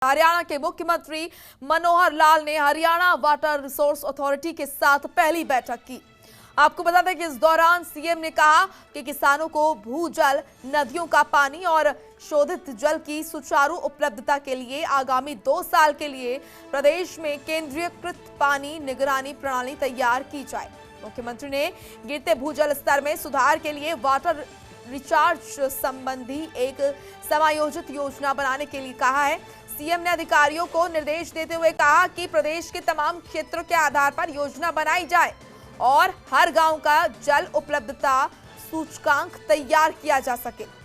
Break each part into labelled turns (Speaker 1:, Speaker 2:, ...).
Speaker 1: हरियाणा के मुख्यमंत्री मनोहर लाल ने हरियाणा वाटर रिसोर्स अथॉरिटी के साथ पहली बैठक की। आपको बता दें कि इस दौरान सीएम ने कहा कि किसानों को भूजल, नदियों का पानी और शोधित जल की सुचारू उपलब्धता के लिए आगामी 2 साल के लिए प्रदेश में केंद्रीयकृत पानी निगरानी प्रणाली तैयार की जाए। मुख्यमंत्री ने गिरते भूजल स्तर में सुधार के लिए वाटर रिचार्ज संबंधी एक समायोजित योजना बनाने के लिए कहा है। सीएम ने अधिकारियों को निर्देश देते हुए कहा कि प्रदेश के तमाम क्षेत्रों के आधार पर योजना बनाई जाए और हर गांव का जल उपलब्धता सूचकांक तैयार किया जा सके।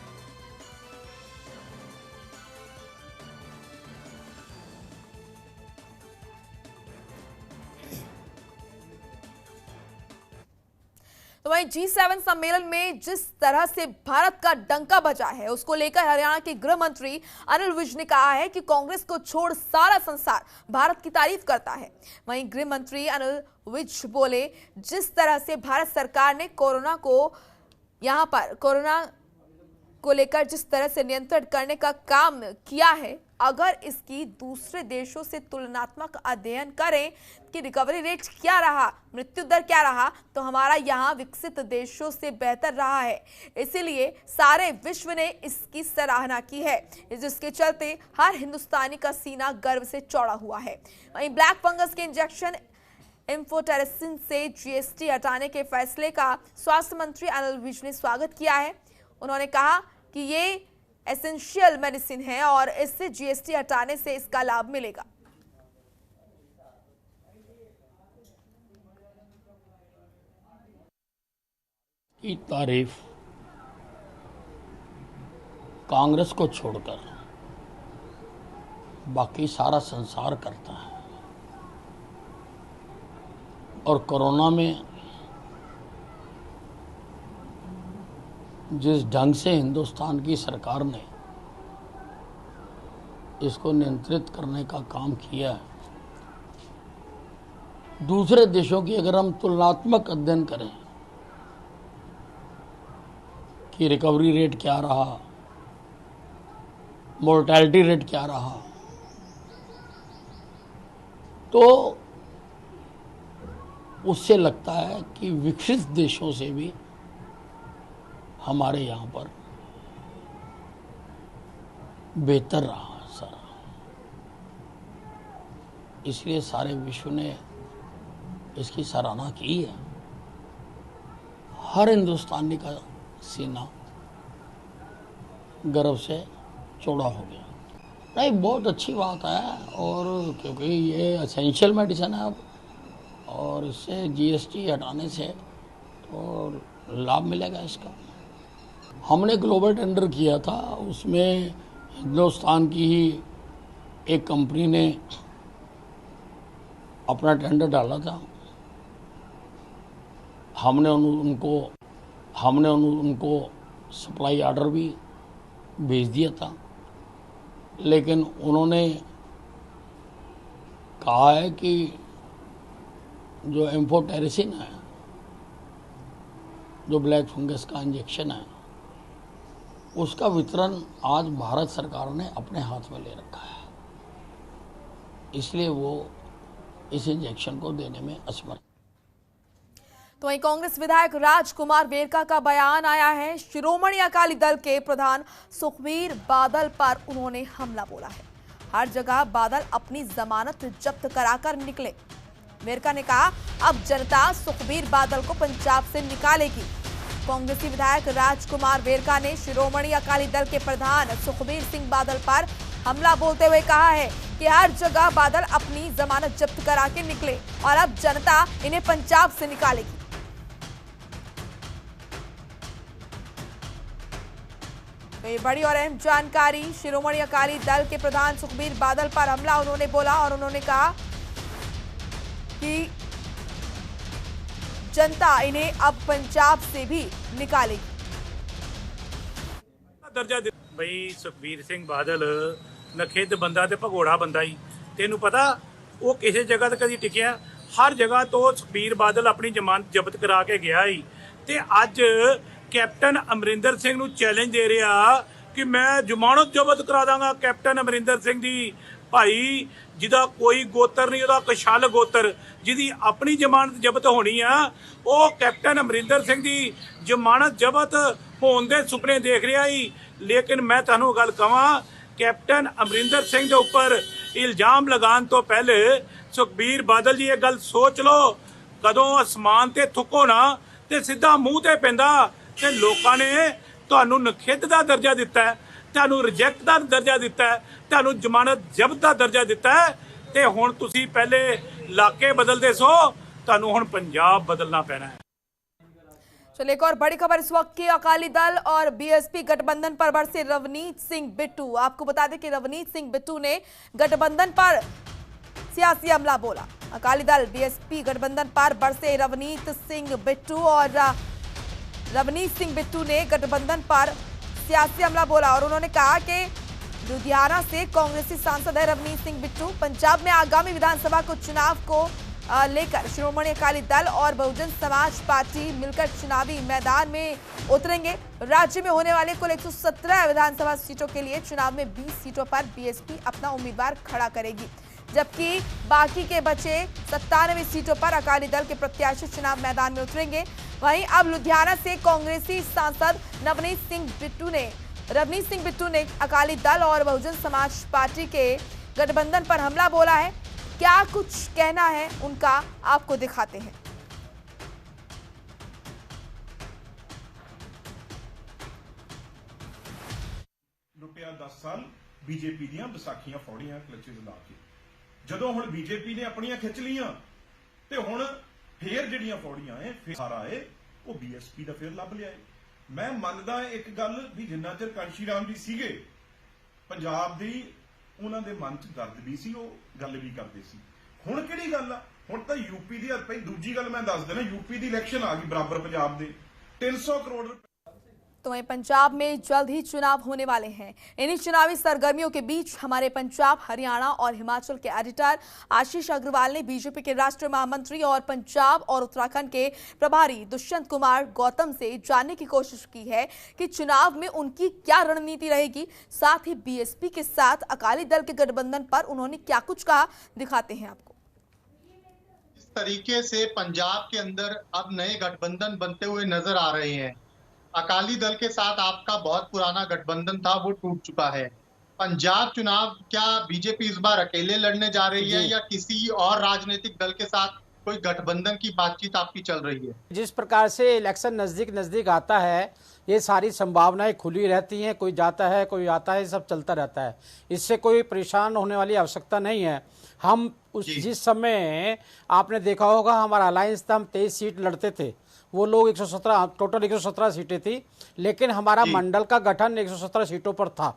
Speaker 1: तो वहीं G7 सम्मेलन में जिस तरह से भारत का डंका बजा है, उसको लेकर हरियाणा के गृह मंत्री अनिल विज ने कहा है कि कांग्रेस को छोड़ सारा संसार भारत की तारीफ करता है। वहीं गृह मंत्री अनिल विज बोले, जिस तरह से भारत सरकार ने कोरोना को लेकर जिस तरह से नियंत्रण करने का काम किया है, अगर इसकी दूसरे देशों से तुलनात्मक अध्ययन करें कि रिकवरी रेट क्या रहा, मृत्यु दर क्या रहा, तो हमारा यहाँ विकसित देशों से बेहतर रहा है। इसीलिए सारे विश्व ने इसकी सराहना की है, जिसके चलते हर हिंदुस्तानी का सीना गर्व से चौड़ा हुआ है। वहीं ब्लैक फंगस के इंजेक्शन एम्फोटेरिसिन से जीएसटी हटाने के फैसले का स्वास्थ्य मंत्री अनिल विज ने स्वागत किया है। उन्होंने कहा कि ये एसेंशियल मेडिसिन है और इससे जीएसटी हटाने से इसका लाभ मिलेगा।
Speaker 2: की तारीफ कांग्रेस को छोड़कर बाकी सारा संसार करता है और कोरोना में जिस ढंग से हिंदुस्तान की सरकार ने इसको नियंत्रित करने का काम किया है, दूसरे देशों की अगर हम तुलनात्मक अध्ययन करें कि रिकवरी रेट क्या रहा, मोर्टेलिटी रेट क्या रहा, तो उससे लगता है कि विकसित देशों से भी हमारे यहाँ पर बेहतर रहा सारा। इसलिए सारे विश्व ने इसकी सराहना की है। हर हिंदुस्तानी का सीना गर्व से चौड़ा हो गया। नहीं, बहुत अच्छी बात है, और क्योंकि ये एसेंशियल मेडिसिन है अब, और इससे जीएसटी हटाने से तो लाभ मिलेगा इसका। हमने ग्लोबल टेंडर किया था, उसमें हिंदुस्तान की ही एक कंपनी ने अपना टेंडर डाला था। हमने उनको सप्लाई ऑर्डर भी भेज दिया था, लेकिन उन्होंने कहा है कि जो एम्फोटेरिसिन है, जो ब्लैक फंगस का इंजेक्शन है, उसका वितरण आज भारत सरकार ने अपने हाथ में ले रखा है, इसलिए वो इस इंजेक्शन को देने में असमर्थ।
Speaker 1: तो वहीं कांग्रेस विधायक राजकुमार वेरका का बयान आया है। शिरोमणि अकाली दल के प्रधान सुखबीर बादल पर उन्होंने हमला बोला है। हर जगह बादल अपनी जमानत जब्त कराकर निकले। वेरका ने कहा, अब जनता सुखबीर बादल को पंजाब से निकालेगी। कांग्रेसी विधायक राजकुमार वेरका ने शिरोमणि अकाली दल के प्रधान सुखबीर सिंह बादल पर हमला बोलते हुए कहा है कि हर जगह बादल अपनी जमानत जब्त करा के निकले और अब जनता इन्हें पंजाब से निकालेगी। तो ये बड़ी और अहम जानकारी, शिरोमणि अकाली दल के प्रधान सुखबीर बादल पर हमला उन्होंने बोला और उन्होंने कहा कि जनता इन्हें अब पंजाब से भी निकालेगी।
Speaker 3: दर्जा भाई सुखबीर सिंह बादल नखेद बंदा ते भगोड़ा बंदा ही, तेनू पता वो किसी जगह ते कदी टिकिया? हर जगह तो सुखबीर बादल अपनी जमानत जब्त करा के गया ही, ते अज कैप्टन अमरिंदर सिंह नू चैलेंज दे रहा कि मैं जमानत जब्त करा दांगा कैप्टन अमरिंदर सिंह दी ਭਾਈ ਜਿਹਦਾ ਕੋਈ ਗੋਤਰ ਨਹੀਂ, ਉਹਦਾ ਕਸ਼ਲ ਗੋਤਰ, ਜਿਹਦੀ ਆਪਣੀ ਜ਼ਮਾਨਤ ਜ਼ਬਤ ਹੋਣੀ ਆ, ਉਹ ਕੈਪਟਨ ਅਮਰਿੰਦਰ ਸਿੰਘ ਦੀ ਜ਼ਮਾਨਤ ਜ਼ਬਤ ਹੋਣ ਦੇ ਸੁਪਨੇ ਦੇਖ ਰਿਹਾ ਹੀ। ਲੇਕਿਨ ਮੈਂ ਤੁਹਾਨੂੰ ਗੱਲ ਕਹਾਂ, ਕੈਪਟਨ ਅਮਰਿੰਦਰ ਸਿੰਘ ਦੇ ਉੱਪਰ ਇਲਜ਼ਾਮ ਲਗਾਉਣ ਤੋਂ ਪਹਿਲੇ ਸੁਖਬੀਰ ਬਾਦਲ ਜੀ ਇਹ ਗੱਲ ਸੋਚ ਲਓ, ਕਦੋਂ ਅਸਮਾਨ ਤੇ ਥੁੱਕੋ ਨਾ ਤੇ ਸਿੱਧਾ ਮੂੰਹ ਤੇ ਪੈਂਦਾ। ਤੇ ਲੋਕਾਂ ਨੇ ਤੁਹਾਨੂੰ ਨਖਿੱਧ ਦਾ ਦਰਜਾ ਦਿੱਤਾ ਹੈ, ਤੁਹਾਨੂੰ ਰਿਜੈਕਟ ਦਾ ਦਰਜਾ ਦਿੱਤਾ ਹੈ, ਤੁਹਾਨੂੰ ਜ਼ਮਾਨਤ ਜ਼ਬਤ ਦਾ ਦਰਜਾ ਦਿੱਤਾ ਹੈ, ਤੇ ਹੁਣ ਤੁਸੀਂ ਪਹਿਲੇ ਇਲਾਕੇ ਬਦਲਦੇ ਸੋ, ਤੁਹਾਨੂੰ ਹੁਣ ਪੰਜਾਬ बदलना पैना है।
Speaker 1: चलिए एक और बड़ी खबर इस वक्त की, अकाली दल और बीएसपी गठबंधन पर बरसे रवनीत सिंह बिट्टू। आपको बता दें कि रवनीत सिंह बिट्टू ने गठबंधन पर सियासी हमला बोला। अकाली दल बीएसपी गठबंधन पर बरसे रवनीत सिंह बिट्टू और रवनीत सिंह बिट्टू ने गठबंधन पर सियासी हमला बोला और उन्होंने कहा कि लुधियाना से कांग्रेसी सांसद है रवनीत सिंह बिट्टू। पंजाब में आगामी विधानसभा को चुनाव को लेकर श्रोमणी अकाली दल और बहुजन समाज पार्टी मिलकर चुनावी मैदान में उतरेंगे। राज्य में होने वाले कुल 117 विधानसभा सीटों के लिए चुनाव में 20 सीटों पर बीएसपी अपना उम्मीदवार खड़ा करेगी, जबकि बाकी के बचे 97 सीटों पर अकाली दल के प्रत्याशी चुनाव मैदान में उतरेंगे। वहीं अब लुधियाना से कांग्रेसी सांसद रवनीत सिंह बिट्टू ने अकाली दल और बहुजन समाज पार्टी के गठबंधन पर हमला बोला है। क्या कुछ कहना है उनका, आपको दिखाते हैं।
Speaker 4: रुपया 10 साल बीजेपी ਦੀਆਂ ਵਿਸਾਖੀਆਂ ਫੌੜੀਆਂ ਕਲਚਸ ਲਾ ਕੇ, ਜਦੋਂ ਹੁਣ ਬੀਜੇਪੀ ਨੇ ਆਪਣੀਆਂ ਖਿੱਚ ਲੀਆਂ ਤੇ ਹੁਣ ਫੇਰ ਜਿਹੜੀਆਂ ਫੌੜੀਆਂ ਐ ਫੇਰ ਸਾਰਾ ਏ ਉਹ ਬੀਐਸਪੀ ਦਾ ਫੇਰ ਲੱਭ ਲਿਆ ਏ। ਮੈਂ ਮੰਨਦਾ ਇੱਕ ਗੱਲ ਵੀ ਜਿੰਨਾ ਚਿਰ ਕਾਂਸ਼ੀ ਰਾਮ ਜੀ ਸੀਗੇ ਪੰਜਾਬ ਦੀ, ਉਹਨਾਂ ਦੇ ਮਨ 'ਚ ਦਰਦ ਵੀ ਸੀ, ਉਹ ਗੱਲ ਵੀ ਕਰਦੇ ਸੀ। ਹੁਣ ਕਿਹੜੀ ਗੱਲ ਆ, ਹੁਣ ਤਾਂ ਯੂਪੀ ਦੀ ਪਹਿਲੀ ਦੂਜੀ ਗੱਲ ਮੈਂ ਦੱਸ ਦੇਣਾ, ਯੂਪੀ ਦੀ ਇਲੈਕਸ਼ਨ ਆ ਗਈ ਬਰਾਬਰ ਪੰਜਾਬ ਦੇ 300 करोड़।
Speaker 1: तो वहीं पंजाब में जल्द ही चुनाव होने वाले हैं। इन्हीं चुनावी सरगर्मियों के बीच हमारे पंजाब, हरियाणा और हिमाचल के एडिटर आशीष अग्रवाल ने बीजेपी के राष्ट्रीय महामंत्री और पंजाब और उत्तराखंड के प्रभारी दुष्यंत कुमार गौतम से जानने की कोशिश की है कि चुनाव में उनकी क्या रणनीति रहेगी। साथ ही बीएसपी के साथ अकाली दल के गठबंधन पर उन्होंने क्या कुछ कहा, दिखाते हैं आपको।
Speaker 5: इस तरीके से पंजाब के अंदर अब नए गठबंधन बनते हुए नजर आ रहे हैं। अकाली दल के साथ आपका बहुत पुराना गठबंधन था, वो टूट चुका है। पंजाब चुनाव क्या बीजेपी इस बार अकेले लड़ने जा रही है या किसी और राजनीतिक दल के साथ कोई गठबंधन की बातचीत आपकी चल रही है?
Speaker 6: जिस प्रकार से इलेक्शन नज़दीक आता है, ये सारी संभावनाएं खुली रहती हैं, कोई जाता है कोई आता है, सब चलता रहता है। इससे कोई परेशान होने वाली आवश्यकता नहीं है। हम जिस समय आपने देखा होगा हमारा अलायंस था, हम 23 सीट लड़ते थे, वो लोग 117, टोटल 117 सीटें थी, लेकिन हमारा मंडल का गठन 117 सीटों पर था,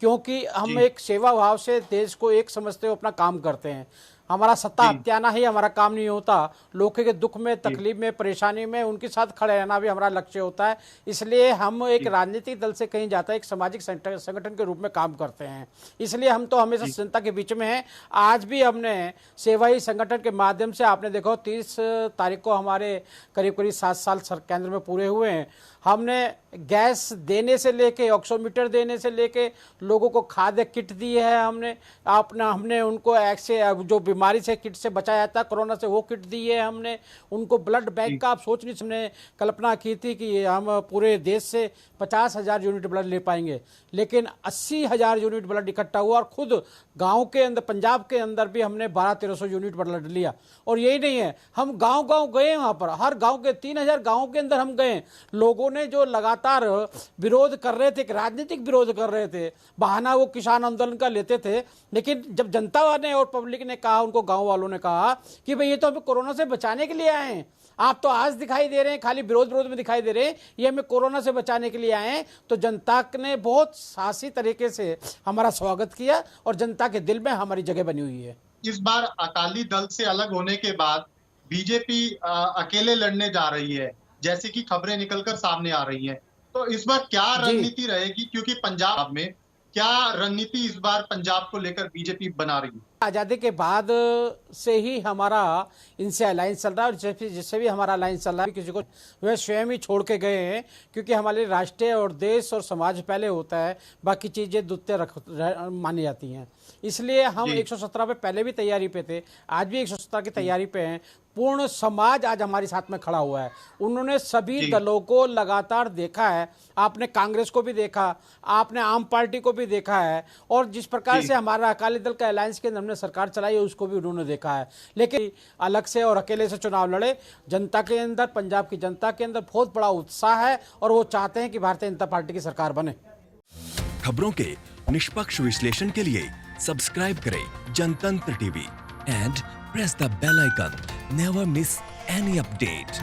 Speaker 6: क्योंकि हम एक सेवा भाव से देश को एक समझते हुए अपना काम करते हैं। हमारा सत्ता हत्याना ही हमारा काम नहीं होता, लोगों के दुख में, तकलीफ में, परेशानी में उनके साथ खड़े रहना भी हमारा लक्ष्य होता है। इसलिए हम एक राजनीतिक दल से कहीं जाता है, एक सामाजिक संगठन के रूप में काम करते हैं। इसलिए हम तो हमेशा जनता के बीच में हैं। आज भी हमने सेवाई संगठन के माध्यम से, आपने देखो 30 तारीख को हमारे करीब 7 साल केंद्र में पूरे हुए हैं। हमने गैस देने से लेके, ऑक्सीमीटर देने से लेके, लोगों को खाद्य किट दी है हमने उनको ऐसे जो बीमारी से किट से बचाया जाता है कोरोना से, वो किट दी है हमने उनको। ब्लड बैंक का आप सोच नहीं, हमने कल्पना की थी कि हम पूरे देश से 50,000 यूनिट ब्लड ले पाएंगे, लेकिन 80,000 यूनिट ब्लड इकट्ठा हुआ और खुद गांव के अंदर, पंजाब के अंदर भी हमने 1200-1300 यूनिट ब्लड लिया। और यही नहीं है, हम गांव गए, वहां पर हर गांव के 3000 गांवों के अंदर हम गए। लोगों ने जो लगातार विरोध कर रहे थे, राजनीतिक विरोध कर रहे थे, बहाना वो किसान आंदोलन का लेते थे, लेकिन जब जनता ने और पब्लिक ने कहा, उनको गांव वालों ने कहा कि भाई ये तो हमें कोरोना से बचाने के लिए आए हैं, आप तो आज दिखाई दे रहे हैं खाली विरोध में दिखाई दे रहे हैं, ये हमें कोरोना से बचाने के लिए आए हैं। तो जनता ने बहुत साहसी तरीके से हमारा स्वागत किया और जनता के दिल में हमारी जगह बनी हुई है।
Speaker 5: इस बार अकाली दल से अलग होने के बाद बीजेपी अकेले लड़ने जा रही है, जैसे कि खबरें निकलकर सामने आ रही हैं। तो इस बार क्या रणनीति रहेगी, क्योंकि पंजाब में क्या रणनीति इस बार पंजाब को लेकर बीजेपी बना रही है?
Speaker 6: आज़ादी के बाद से ही हमारा इनसे अलायंस चल रहा है, और जिससे भी हमारा अलायंस चल रहा है किसी को वह स्वयं ही छोड़ के गए हैं, क्योंकि हमारे राष्ट्रीय और देश और समाज पहले होता है, बाकी चीज़ें द्वितीय मानी जाती हैं। इसलिए हम 117 पे पहले भी तैयारी पे थे, आज भी 117 की तैयारी पे हैं। पूर्ण समाज आज हमारे साथ में खड़ा हुआ है। उन्होंने सभी दलों को लगातार देखा है, आपने कांग्रेस को भी देखा, आपने आम पार्टी को भी देखा है, और जिस प्रकार से हमारा अकाली दल का अलायंस के अंदर हमने सरकार चलाई है उसको भी उन्होंने देखा है। लेकिन अलग से और अकेले से चुनाव लड़े, जनता के अंदर, पंजाब की जनता के अंदर बहुत बड़ा उत्साह है और वो चाहते हैं कि भारतीय जनता पार्टी की सरकार बने।
Speaker 7: खबरों के निष्पक्ष विश्लेषण के लिए सब्सक्राइब करें जनतंत्र TV and press the bell icon. Never miss any update.